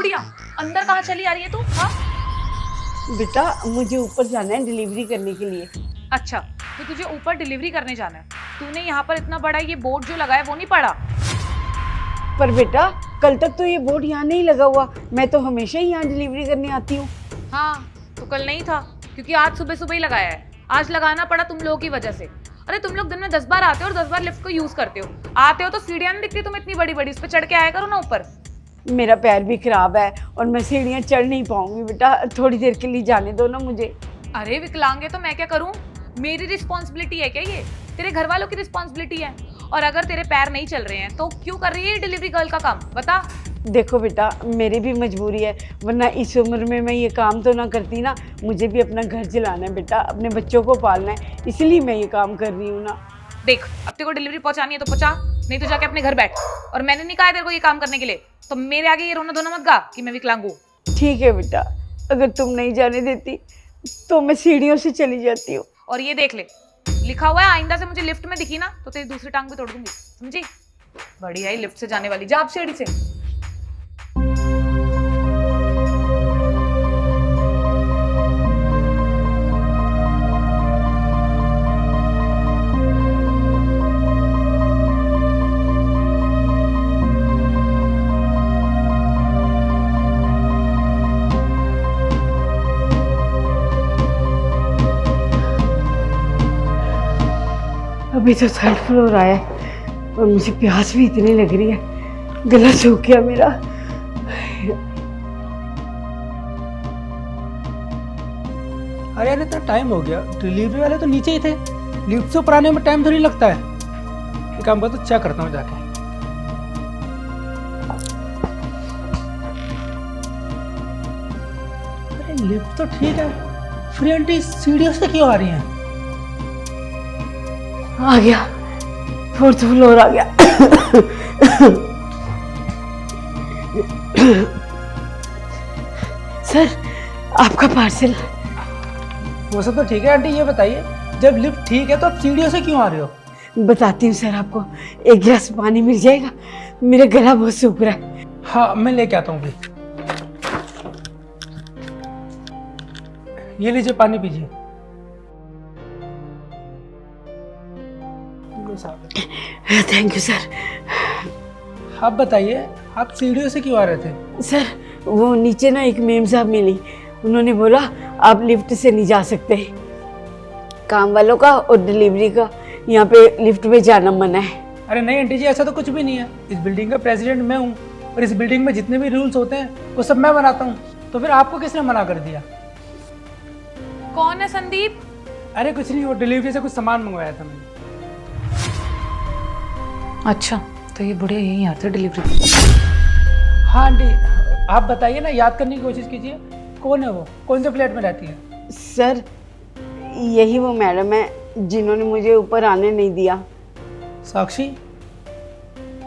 बुढ़िया, अंदर कहाँ चली आ रही है तू? हाँ, बेटा मुझे ऊपर जाना है डिलीवरी करने के लिए। अच्छा, तो तुझे ऊपर डिलीवरी करने जाना है। तूने यहाँ पर इतना बड़ा ये बोर्ड जो लगा है वो नहीं पढ़ा? पर बेटा कल तक तो ये बोर्ड यहाँ नहीं लगा हुआ, मैं तो हमेशा ही यहाँ डिलीवरी करने आती हूँ। हाँ, तो कल नहीं था क्योंकि आज सुबह सुबह ही लगाया है। आज लगाना पड़ा तुम लोगों की वजह से। अरे तुम लोग दिन में 10 बार आते हो और 10 बार लिफ्ट को यूज करते हो। आते हो तो सीढ़ियां नहीं दिखती तुम्हें इतनी बड़ी बड़ी, उस पर चढ़ के आया करो ना ऊपर। मेरा पैर भी खराब है और मैं सीढ़ियाँ चढ़ नहीं पाऊंगी बेटा, थोड़ी देर के लिए जाने दो ना मुझे। अरे विकलांग है तो मैं क्या करूं? मेरी रिस्पॉन्सिबिलिटी है क्या ये? तेरे घर वालों की रिस्पॉन्सिबिलिटी है। और अगर तेरे पैर नहीं चल रहे हैं तो क्यों कर रही है डिलीवरी गर्ल का काम, बता। देखो बेटा मेरी भी मजबूरी है, वरना इस उम्र में मैं ये काम तो ना करती ना। मुझे भी अपना घर चलाना है बेटा, अपने बच्चों को पालना है, इसलिए मैं ये काम कर रही हूँ ना। देख, अब तेरे को डिलीवरी पहुंचानी है तो पहुंचा, नहीं तो जाके अपने घर बैठ। और मैंने नहीं कहा है तेरे को ये काम करने के लिए, तो मेरे आगे ये रोना धोना मत गा कि मैं विकलांग हूँ। ठीक है बेटा, अगर तुम नहीं जाने देती तो मैं सीढ़ियों से चली जाती हूँ। और ये देख ले, लिखा हुआ है आइंदा से मुझे लिफ्ट में दिखी ना तो तेरी दूसरी टांग भी तोड़ दूंगी, समझी? बड़ी आई लिफ्ट से जाने वाली, जा आप सीढ़ी से। अभी तो थर्ड फ्लोर आया है और मुझे प्यास भी इतनी लग रही है, गला सूख गया मेरा। अरे यार इतना टाइम हो गया, डिलीवरी वाले तो नीचे ही थे, लिफ्ट से ऊपर आने में टाइम थोड़ी लगता है। एक काम करता हूँ, चेक करता हूँ जाके। अरे लिफ्ट तो ठीक है, फिर आंटी सीढ़ियों से क्यों आ रही हैं? आ गया, फोर्थ फ्लोर आ गया। सर आपका पार्सल। वो सब तो ठीक है आंटी, ये बताइए जब लिफ्ट ठीक है तो आप सीढ़ियों से क्यों आ रहे हो? बताती हूँ सर आपको, एक गिलास पानी मिल जाएगा, मेरा गला बहुत सूख रहा है। हाँ मैं लेके आता हूँ भी। ये लीजिए पानी पीजिए। Thank you sir. आप बताइए आप सीढ़ियों से क्यों आ रहे थे? सर वो नीचे ना एक मेम साहब मिली, उन्होंने बोला आप लिफ्ट से नहीं जा सकते, काम वालों का और डिलीवरी का यहाँ पे लिफ्ट में जाना मना है। अरे नहीं आंटी जी, ऐसा तो कुछ भी नहीं है। इस बिल्डिंग का प्रेसिडेंट मैं हूँ और इस बिल्डिंग में जितने भी रूल्स होते हैं वो सब मैं बनाता हूँ, तो फिर आपको किसने मना कर दिया? कौन है संदीप? अरे कुछ नहीं, वो डिलीवरी से कुछ सामान मंगवाया था मैंने। अच्छा, तो ये बुढ़िया यहीं आते डिलीवरी। हाँ आंटी आप बताइए ना, याद करने की कोशिश कीजिए, कौन है वो, कौन से फ्लैट में रहती है? सर यही वो मैडम है जिन्होंने मुझे ऊपर आने नहीं दिया। साक्षी,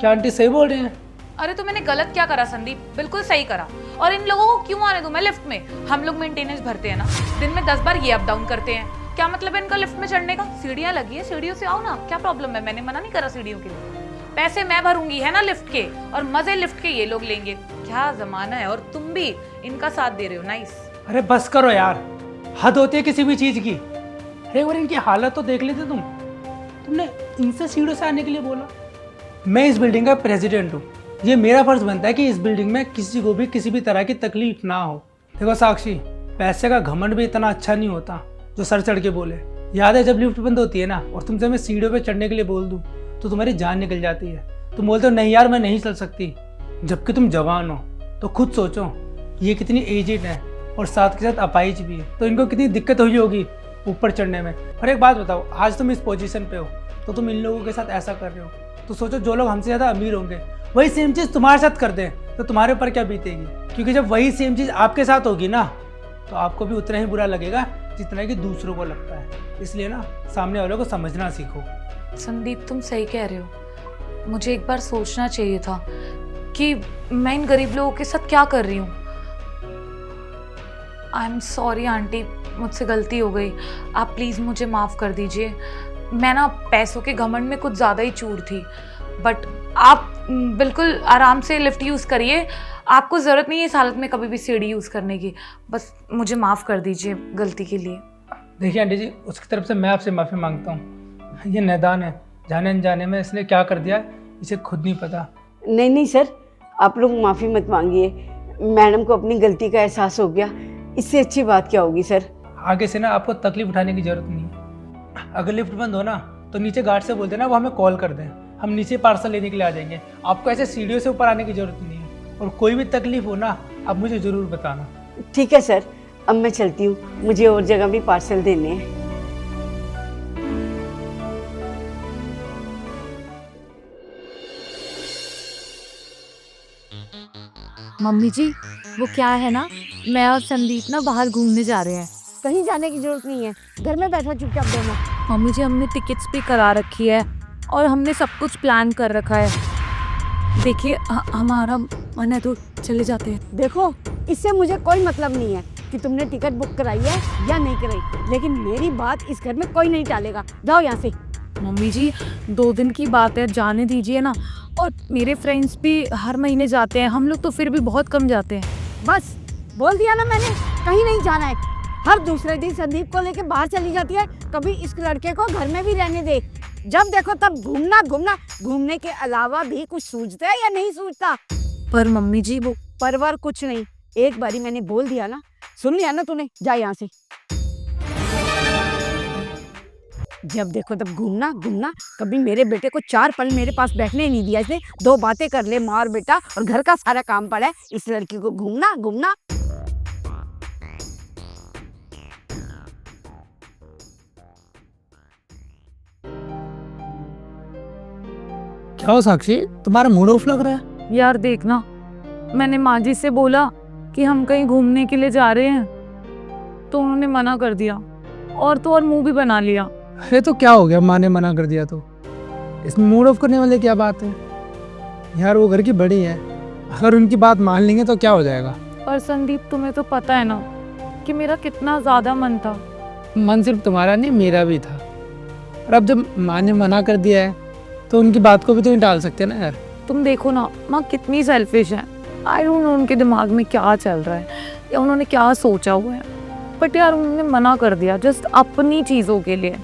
क्या आंटी सही बोल रही हैं? अरे तो मैंने गलत क्या करा संदीप? बिल्कुल सही करा। और इन लोगों को क्यों आने दूं मैं लिफ्ट में? हम लोग मेंटेनेंस भरते हैं ना, दिन में 10 बार ये अप डाउन करते हैं। क्या मतलब है इनका लिफ्ट में चढ़ने का? सीढ़ियां लगी है, सीढ़ियों से आओ ना, क्या प्रॉब्लम है? मैंने मना नहीं करा सीढ़ियों के लिए, पैसे मैं भरूंगी है ना लिफ्ट के, और मजे लिफ्ट के ये लोग लेंगे। क्या जमाना है, और तुम भी इनका साथ दे रहे हो। नाइस। अरे बस करो यार, हद होती है किसी भी चीज़ की। अरे और इनकी हालत तो देख लेते तुमने इनसे सीढ़ियों से आने के लिए बोला। मैं इस बिल्डिंग का प्रेसिडेंट हूँ, ये मेरा फर्ज बनता है कि इस बिल्डिंग में किसी को भी किसी भी तरह की तकलीफ ना हो। देखो साक्षी, पैसे का घमंड भी इतना अच्छा नहीं होता जो सर चढ़ के बोले। याद है जब लिफ्ट बंद होती है ना और तुमसे मैं सीढ़ियों पे चढ़ने के लिए बोल दूँ तो तुम्हारी जान निकल जाती है। तुम बोलते हो नहीं यार मैं नहीं चल सकती, जबकि तुम जवान हो। तो खुद सोचो ये कितनी एजिड है और साथ के साथ अपाहिज भी है, तो इनको कितनी दिक्कत हुई होगी ऊपर चढ़ने में। और एक बात बताओ, आज तुम इस पोजीशन पे हो तो तुम इन लोगों के साथ ऐसा कर रहे हो, तो सोचो जो लोग हमसे ज़्यादा अमीर होंगे वही सेम चीज़ तुम्हारे साथ कर दें तो तुम्हारे ऊपर क्या बीतेगी? क्योंकि जब वही सेम चीज़ आपके साथ होगी ना तो आपको भी उतना ही बुरा लगेगा जितना कि दूसरों को लगता है। इसलिए ना सामने वालों को समझना सीखो। संदीप तुम सही कह रहे हो, मुझे एक बार सोचना चाहिए था कि मैं इन गरीब लोगों के साथ क्या कर रही हूँ। आई एम सॉरी आंटी, मुझसे गलती हो गई, आप प्लीज़ मुझे माफ़ कर दीजिए। मैं ना पैसों के घमंड में कुछ ज़्यादा ही चूर थी। बट आप बिल्कुल आराम से लिफ्ट यूज़ करिए, आपको ज़रूरत नहीं है इस हालत में कभी भी सीढ़ी यूज़ करने की। बस मुझे माफ़ कर दीजिए गलती के लिए। देखिए आंटी जी, उसकी तरफ से मैं आपसे माफ़ी मांगता हूँ। ये नादान है, जाने अनजाने में इसने क्या कर दिया इसे खुद नहीं पता। नहीं नहीं सर, आप लोग माफ़ी मत मांगिए। मैडम को अपनी गलती का एहसास हो गया, इससे अच्छी बात क्या होगी सर। आगे से ना आपको तकलीफ उठाने की ज़रूरत नहीं है। अगर लिफ्ट बंद हो ना तो नीचे गार्ड से बोल देना वो हमें कॉल कर दें, हम नीचे पार्सल लेने के लिए आ जाएंगे। आपको ऐसे सीढ़ियों से ऊपर आने की ज़रूरत नहीं है। और कोई भी तकलीफ हो ना आप मुझे ज़रूर बताना। ठीक है सर, अब मैं चलती हूँ, मुझे और जगह भी पार्सल देने हैं। मम्मी जी, वो क्या है ना, मैं और संदीप ना बाहर घूमने जा रहे हैं। कहीं जाने की जरूरत नहीं है, घर में बैठो चुपचाप दोनों। मम्मी जी, हमने टिकट्स भी करा रखी है और हमने सब कुछ प्लान कर रखा है। देखिए हमारा मन है तो चले जाते हैं। देखो, इससे मुझे कोई मतलब नहीं है कि तुमने टिकट बुक कराई है या नहीं कराई, लेकिन मेरी बात इस घर में कोई नहीं टालेगा। जाओ यहाँ से। मम्मी जी, 2 दिन की बात है, जाने दीजिए ना। और मेरे फ्रेंड्स भी हर महीने जाते हैं, हम लोग तो फिर भी बहुत कम जाते हैं। बस बोल दिया ना मैंने, कहीं नहीं जाना है। हर दूसरे दिन संदीप को लेके बाहर चली जाती है, कभी इस लड़के को घर में भी रहने दे। जब देखो तब घूमना घूमना, घूमने के अलावा भी कुछ सूझता है या नहीं सूझता? पर मम्मी जी वो परवर कुछ नहीं, एक बारी मैंने बोल दिया ना, सुन लिया ना तूने, जा यहाँ से। जब देखो तब घूमना घूमना, कभी मेरे बेटे को 4 पल मेरे पास बैठने नहीं दिया इसने। 2 बातें कर ले माँ और बेटा, और घर का सारा काम पड़ा है, इस लड़की को घूमना घूमना। क्या हो साक्षी, तुम्हारा मूड ऑफ लग रहा है? यार देखना, मैंने माँ जी से बोला कि हम कहीं घूमने के लिए जा रहे हैं तो उन्होंने मना कर दिया, और तो और मुंह भी बना लिया। अरे तो क्या हो गया, माँ ने मना कर दिया तो इसमें मूड ऑफ करने वाले क्या बात है यार। वो घर की बड़ी है, अगर उनकी बात मान लेंगे तो क्या हो जाएगा। पर संदीप, तुम्हें तो पता है ना कि मेरा कितना ज़्यादा मन था। मन सिर्फ तुम्हारा नहीं मेरा भी था, और अब जब माँ ने मना कर दिया है तो उनकी बात को भी तो नहीं टाल सकते ना यार। तुम देखो ना, माँ कितनी सेल्फिश है। आई डोंट नो उनके दिमाग में क्या चल रहा है या उन्होंने क्या सोचा हुआ है, बट यार उन्होंने मना कर दिया जस्ट अपनी चीज़ों के लिए।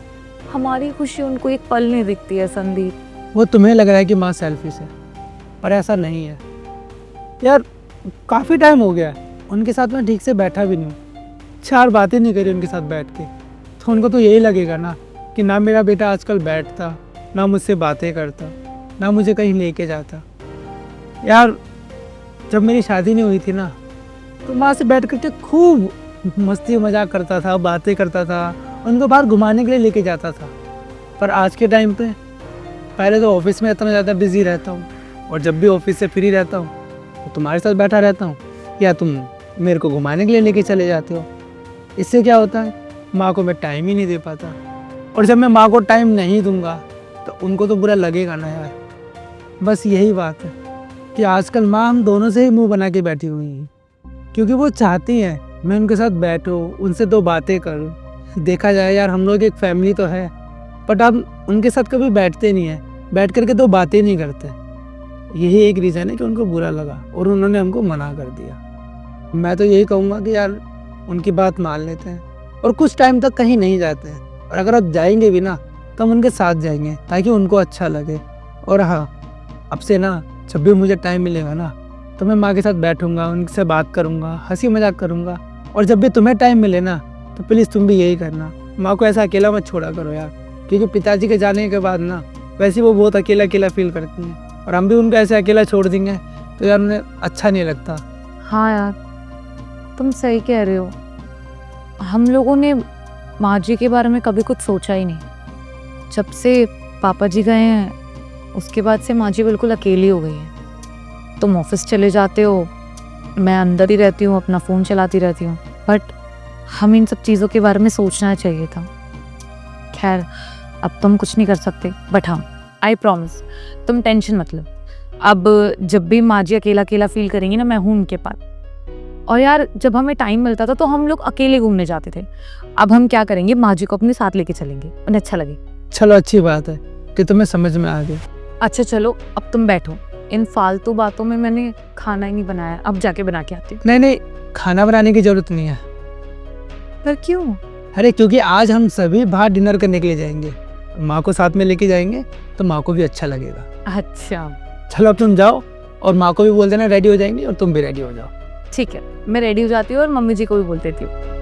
हमारी खुशी उनको एक पल नहीं दिखती है संदीप। वो तुम्हें लग रहा है कि माँ सेल्फिश है, पर ऐसा नहीं है यार। काफ़ी टाइम हो गया उनके साथ मैं ठीक से बैठा भी नहीं हूँ, 4 बातें नहीं करी उनके साथ बैठ के, तो उनको तो यही लगेगा ना कि ना मेरा बेटा आजकल बैठता, ना मुझसे बातें करता, ना मुझे कहीं लेके जाता। यार जब मेरी शादी नहीं हुई थी ना तो माँ से बैठ करके खूब मस्ती मजाक करता था, बातें करता था, उनको बाहर घुमाने के लिए लेके जाता था। पर आज के टाइम पे पहले तो ऑफिस में इतना ज़्यादा बिजी रहता हूँ, और जब भी ऑफिस से फ्री रहता हूँ तो तुम्हारे साथ बैठा रहता हूँ, या तुम मेरे को घुमाने के लिए लेके चले जाते हो। इससे क्या होता है, माँ को मैं टाइम ही नहीं दे पाता, और जब मैं माँ को टाइम नहीं दूंगा तो उनको तो बुरा लगेगा ना यार। बस यही बात है कि आजकल माँ हम दोनों से ही मुंह बना के बैठी हुई हैं, क्योंकि वो चाहती हैं मैं उनके साथ बैठूं, उनसे 2 बातें करूं। देखा जाए यार, हम लोग एक फैमिली तो है, बट अब उनके साथ कभी बैठते नहीं हैं, बैठ करके 2 बातें नहीं करते। यही एक रीज़न है कि उनको बुरा लगा और उन्होंने हमको मना कर दिया। मैं तो यही कहूँगा कि यार उनकी बात मान लेते हैं और कुछ टाइम तक कहीं नहीं जाते हैं, और अगर आप जाएंगे भी ना तो हम उनके साथ जाएंगे ताकि उनको अच्छा लगे। और हाँ, अब से ना जब भी मुझे टाइम मिलेगा ना तो मैं माँ के साथ बैठूंगा, उनसे बात करूंगा, हंसी मजाक करूंगा। और जब भी तुम्हें टाइम मिले ना तो प्लीज़ तुम भी यही करना, माँ को ऐसा अकेला मत छोड़ा करो यार, क्योंकि पिताजी के जाने के बाद ना वैसे वो बहुत अकेला अकेला फील करती हैं, और हम भी उनको ऐसे अकेला छोड़ देंगे तो यार उन्हें अच्छा नहीं लगता। हाँ यार, तुम सही कह रहे हो। हम लोगों ने माँ जी के बारे में कभी कुछ सोचा ही नहीं। जब से पापा जी गए हैं उसके बाद से माँ जी बिल्कुल अकेली हो गई है। तुम ऑफिस चले जाते हो, मैं अंदर ही रहती हूँ, अपना फ़ोन चलाती रहती हूँ। बट हम इन सब चीज़ों के बारे में सोचना चाहिए था। खैर, अब तुम कुछ नहीं कर सकते, बट हाँ, आई प्रॉमिस, तुम टेंशन मत लो। अब जब भी माँ जी अकेला अकेला फील करेंगी ना, मैं हूँ उनके पास। और यार, जब हमें टाइम मिलता था तो हम लोग अकेले घूमने जाते थे। अब हम क्या करेंगे, माँ जी को अपने साथ लेके चलेंगे, उन्हें अच्छा लगे। चलो अच्छी बात है कि तुम्हें समझ में आ गया। अच्छा चलो अब तुम बैठो, इन फालतू बातों में मैंने खाना ही नहीं बनाया, अब जाके बना के आती हूँ। नहीं नहीं, खाना बनाने की ज़रूरत नहीं है। पर क्यों? अरे क्योंकि आज हम सभी बाहर डिनर करने के लिए जाएंगे, माँ को साथ में लेके जाएंगे तो माँ को भी अच्छा लगेगा। अच्छा चलो अब तुम जाओ और माँ को भी बोल देना रेडी हो जाएंगी और तुम भी रेडी हो जाओ। ठीक है, मैं रेडी हो जाती हूँ और मम्मी जी को भी बोल देती हूँ।